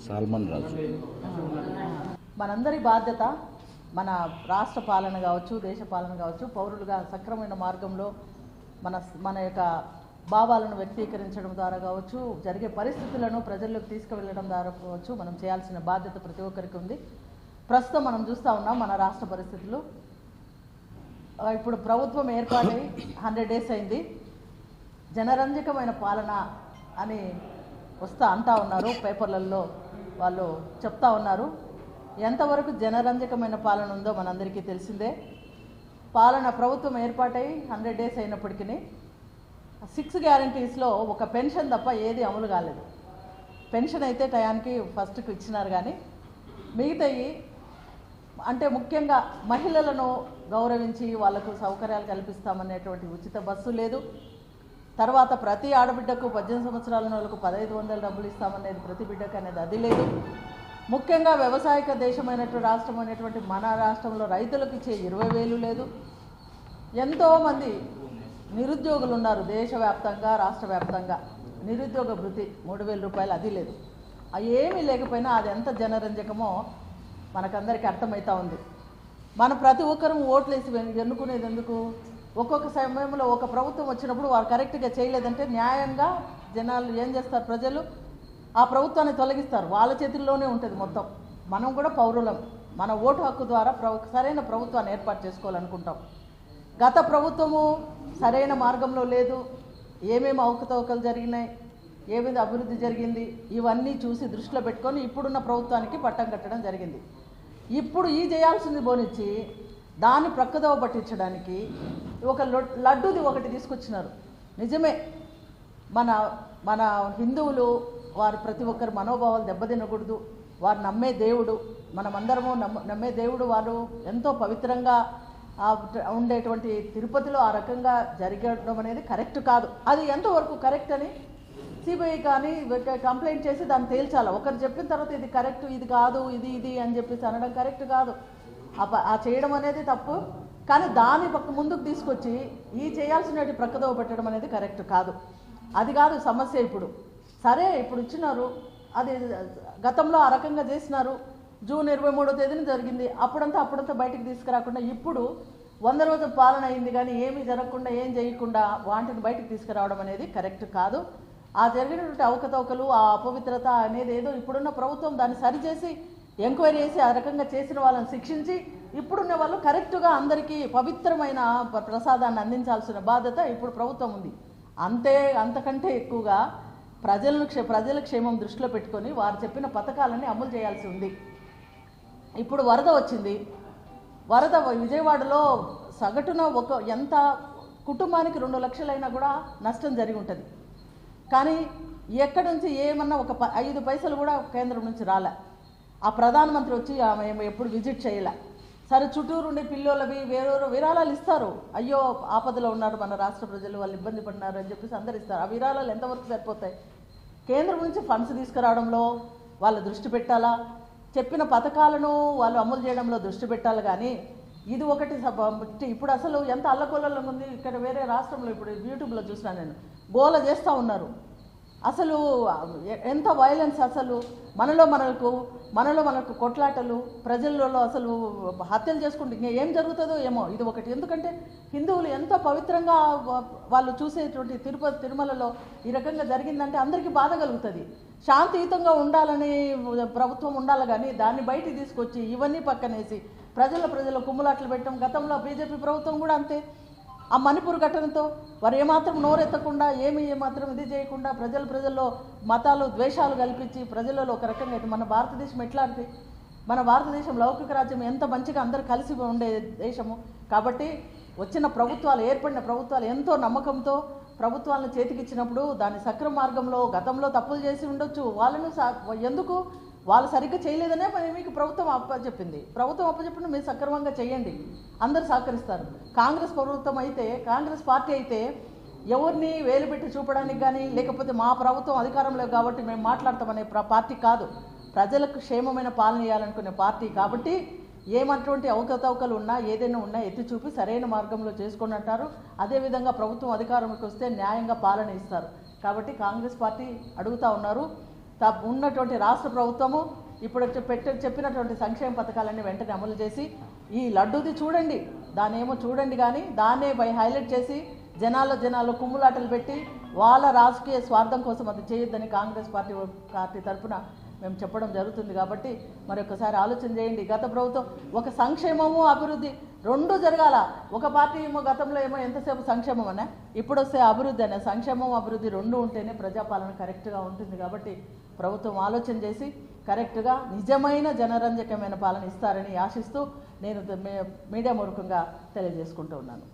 Salmon రాజు. మనందరి బాధ్యత మన రాష్ట్ర పాలన కావచ్చు, దేశ పాలన కావచ్చు, పౌరులుగా సక్రమైన మార్గంలో మన యొక్క భావాలను వ్యక్తీకరించడం ద్వారా కావచ్చు, జరిగే పరిస్థితులను ప్రజల్లోకి తీసుకువెళ్ళడం ద్వారా కావచ్చు, మనం చేయాల్సిన బాధ్యత ప్రతి ఒక్కరికి ఉంది. ప్రస్తుతం మనం చూస్తూ ఉన్నాం మన రాష్ట్ర పరిస్థితులు. ఇప్పుడు ప్రభుత్వం ఏర్పాటై 100 days అయింది. జనరంజకమైన పాలన అని అంటా ఉన్నారు, పేపర్లలో వాళ్ళు చెప్తా ఉన్నారు. ఎంతవరకు జనరంజకమైన పాలన ఉందో మనందరికీ తెలిసిందే. ప్రభుత్వం ఏర్పాటై 100 days అయినప్పటికీ 6 గ్యారంటీస్లో ఒక పెన్షన్ తప్ప ఏది అమలు కాలేదు. పెన్షన్ అయితే టయానికి ఫస్ట్కి ఇచ్చినారు, కానీ మిగతాయి అంటే ముఖ్యంగా మహిళలను గౌరవించి వాళ్లకు సౌకర్యాలు కల్పిస్తామనేటువంటి ఉచిత బస్సు లేదు. తర్వాత ప్రతి ఆడబిడ్డకు 18 సంవత్సరాల వాళ్ళకు 1500 డబ్బులు ఇస్తామనేది ప్రతి బిడ్డకు అనేది అది లేదు. ముఖ్యంగా వ్యవసాయక దేశమైనటువంటి రాష్ట్రం అనేటువంటి మన రాష్ట్రంలో రైతులకు ఇచ్చే 20,000 లేదు. ఎంతోమంది నిరుద్యోగులు ఉన్నారు దేశవ్యాప్తంగా, రాష్ట్ర వ్యాప్తంగా. నిరుద్యోగ భృతి 3,000 రూపాయలు అది లేదు. అవి ఏమీ లేకపోయినా అది ఎంత జనరంజకమో మనకందరికీ అర్థమవుతూ ఉంది. మనం ప్రతి ఒక్కరూ ఓట్లు వేసి ఎన్నుకునేది ఎందుకు? ఒక్కొక్క సమయంలో ఒక ప్రభుత్వం వచ్చినప్పుడు వారు కరెక్ట్గా చేయలేదంటే న్యాయంగా జనాలు ఏం చేస్తారు, ప్రజలు ఆ ప్రభుత్వాన్ని తొలగిస్తారు. వాళ్ళ చేతుల్లోనే ఉంటుంది మొత్తం. మనం కూడా పౌరులం, మన ఓటు హక్కు ద్వారా సరైన ప్రభుత్వాన్ని ఏర్పాటు చేసుకోవాలనుకుంటాం. గత ప్రభుత్వము సరైన మార్గంలో లేదు. ఏమేమి అవకతవకలు జరిగినాయి, ఏమేమి అభివృద్ధి జరిగింది, ఇవన్నీ చూసి దృష్టిలో పెట్టుకొని ఇప్పుడున్న ప్రభుత్వానికి పట్టం కట్టడం జరిగింది. ఇప్పుడు ఈ చేయాల్సింది బోనిచ్చి దాన్ని ప్రక్కదోవ పట్టించడానికి ఒక లడ్డూది ఒకటి తీసుకొచ్చినారు. నిజమే, మన హిందువులు వారు ప్రతి ఒక్కరు మనోభావాలు దెబ్బతినకూడదు. వారు నమ్మే దేవుడు, మనమందరము నమ్మే దేవుడు వారు ఎంతో పవిత్రంగా ఉండేటువంటి తిరుపతిలో ఆ రకంగా జరగడం అనేది కరెక్ట్ కాదు. అది ఎంతవరకు కరెక్ట్ అని సిబిఐ కానీ కంప్లైంట్ చేసి దాన్ని తేల్చాలి. ఒకరు చెప్పిన తర్వాత ఇది కరెక్ట్, ఇది కాదు, ఇది అని చెప్పేసి అనడం కరెక్ట్ కాదు. ఆ చేయడం అనేది తప్పు. కానీ దాన్ని ముందుకు తీసుకొచ్చి ఈ చేయాల్సినవి ప్రక్కదోవ పెట్టడం అనేది కరెక్ట్ కాదు. అది కాదు సమస్య. ఇప్పుడు ఇచ్చినారు, అది గతంలో ఆ రకంగా చేసినారు. జూన్ 23వ తేదీన జరిగింది. అప్పుడంతా బయటికి తీసుకురాకుండా ఇప్పుడు 100 రోజుల పాలన అయింది, కానీ ఏమీ జరగకుండా ఏం చేయకుండా వాటిని బయటికి తీసుకురావడం అనేది కరెక్ట్ కాదు. ఆ జరిగినటువంటి అవకతవకలు, ఆ అపవిత్రత అనేది ఏదో ఇప్పుడున్న ప్రభుత్వం దాన్ని సరిచేసి ఎంక్వైరీ చేసి ఆ రకంగా చేసిన వాళ్ళని శిక్షించి ఇప్పుడున్న వాళ్ళు కరెక్ట్గా అందరికీ పవిత్రమైన ప్రసాదాన్ని అందించాల్సిన బాధ్యత ఇప్పుడు ప్రభుత్వం ఉంది. అంతకంటే ఎక్కువగా ప్రజల క్షేమం దృష్టిలో పెట్టుకొని వారు చెప్పిన పథకాలని అమలు చేయాల్సి ఉంది. ఇప్పుడు వరద వచ్చింది. విజయవాడలో సగటున ఎంత కుటుంబానికి 2 లక్షలైనా కూడా నష్టం జరిగి ఉంటుంది. కానీ ఎక్కడి నుంచి ఏమన్నా ఒక 5 పైసలు కూడా కేంద్రం నుంచి రాలే. ఆ ప్రధానమంత్రి వచ్చి ఆమె ఎప్పుడు విజిట్ చేయలే. సరే, చుట్టూరుండి పిల్లోళ్ళవి వేరే విరాళాలు ఇస్తారు. అయ్యో ఆపదలో ఉన్నారు మన రాష్ట్ర ప్రజలు, వాళ్ళు ఇబ్బంది పడినారు అని చెప్పేసి అందరు ఇస్తారు. ఆ విరాళాలు ఎంతవరకు సరిపోతాయి? కేంద్రం నుంచి ఫండ్స్ తీసుకురావడంలో వాళ్ళు దృష్టి పెట్టాలా, చెప్పిన పథకాలను వాళ్ళు అమలు చేయడంలో దృష్టి పెట్టాలి. కానీ ఇది ఒకటి ఇప్పుడు అసలు ఎంత అల్లకొల్లంగా ఉంది. ఇక్కడ వేరే రాష్ట్రంలో ఇప్పుడు యూట్యూబ్లో చూసినా నేను, గోల చేస్తూ ఉన్నారు. అసలు ఎంత వైలెన్స్, అసలు మనలో మనకు కొట్లాటలు, ప్రజలలో అసలు హత్యలు చేసుకుంటే ఇంకా ఏం జరుగుతుందో ఏమో. ఇది ఒకటి. ఎందుకంటే హిందువులు ఎంతో పవిత్రంగా వాళ్ళు చూసేటువంటి తిరుమలలో ఈ రకంగా జరిగిందంటే అందరికీ బాధ కలుగుతుంది. శాంతియుతంగా ఉండాలని ప్రభుత్వం ఉండాలి, కానీ దాన్ని బయటికి తీసుకొచ్చి ఇవన్నీ పక్కనేసి ప్రజల కుమ్ములాట్లు పెట్టడం. గతంలో బీజేపీ ప్రభుత్వం కూడా అంతే. ఆ మణిపూర్ ఘటనతో వారు ఏమాత్రం నోరెత్తకుండా ఏమాత్రం ఇది చేయకుండా ప్రజల్లో మతాలు ద్వేషాలు కల్పించి ప్రజలలో ఒక రకంగా అయితే మన భారతదేశం ఎట్లాంటి, మన భారతదేశం లౌకిక రాజ్యం ఎంత మంచిగా అందరూ కలిసి ఉండే దేశము. కాబట్టి ఏర్పడిన ప్రభుత్వాలు ఎంతో నమ్మకంతో ప్రభుత్వాలను చేతికిచ్చినప్పుడు దాన్ని సక్రమ మార్గంలో గతంలో తప్పులు చేసి ఉండొచ్చు. ఎందుకు వాళ్ళు సరిగ్గా చేయలేదనే మీకు ప్రభుత్వం అప్పచెప్పింది. మీరు సక్రమంగా చేయండి, అందరు సహకరిస్తారు. కాంగ్రెస్ పార్టీ అయితే ఎవరిని వేలు పెట్టి చూపడానికి కానీ, లేకపోతే మా ప్రభుత్వం అధికారంలో కాబట్టి మేము మాట్లాడతామనే పార్టీ కాదు. ప్రజలకు క్షేమమైన పాలన చేయాలనుకునే పార్టీ కాబట్టి ఏమటువంటి అవకతవకలు ఉన్నా ఏదైనా ఉన్నా ఎత్తి చూపి సరైన మార్గంలో చేసుకొని అంటారు. అదేవిధంగా ప్రభుత్వం అధికారంలోకి వస్తే న్యాయంగా పాలన ఇస్తారు. కాబట్టి కాంగ్రెస్ పార్టీ అడుగుతూ ఉన్నారు, ఉన్నటువంటి రాష్ట్ర ప్రభుత్వము ఇప్పుడు చెప్పినటువంటి సంక్షేమ పథకాలన్నీ వెంటనే అమలు చేసి ఈ లడ్డూది చూడండి, దానేమో చూడండి కానీ దాన్నే హైలైట్ చేసి జనాలు కుమ్ములాటలు పెట్టి వాళ్ళ రాజకీయ స్వార్థం కోసం అది చేయొద్దని కాంగ్రెస్ పార్టీ తరఫున మేము చెప్పడం జరుగుతుంది. కాబట్టి మరొకసారి ఆలోచన చేయండి. గత ప్రభుత్వం ఒక సంక్షేమము అభివృద్ధి రెండు జరగాల. ఒక పార్టీ ఏమో గతంలో ఏమో ఎంతసేపు సంక్షేమం అనే, ఇప్పుడు వస్తే అభివృద్ధి అనే, సంక్షేమం అభివృద్ధి రెండు ఉంటేనే ప్రజాపాలన కరెక్ట్గా ఉంటుంది. కాబట్టి ప్రభుత్వం ఆలోచన చేసి కరెక్ట్గా నిజమైన జనరంజకమైన పాలన ఇస్తారని ఆశిస్తూ నేను మీడియా మూలకంగా తెలియజేసుకుంటూ ఉన్నాను.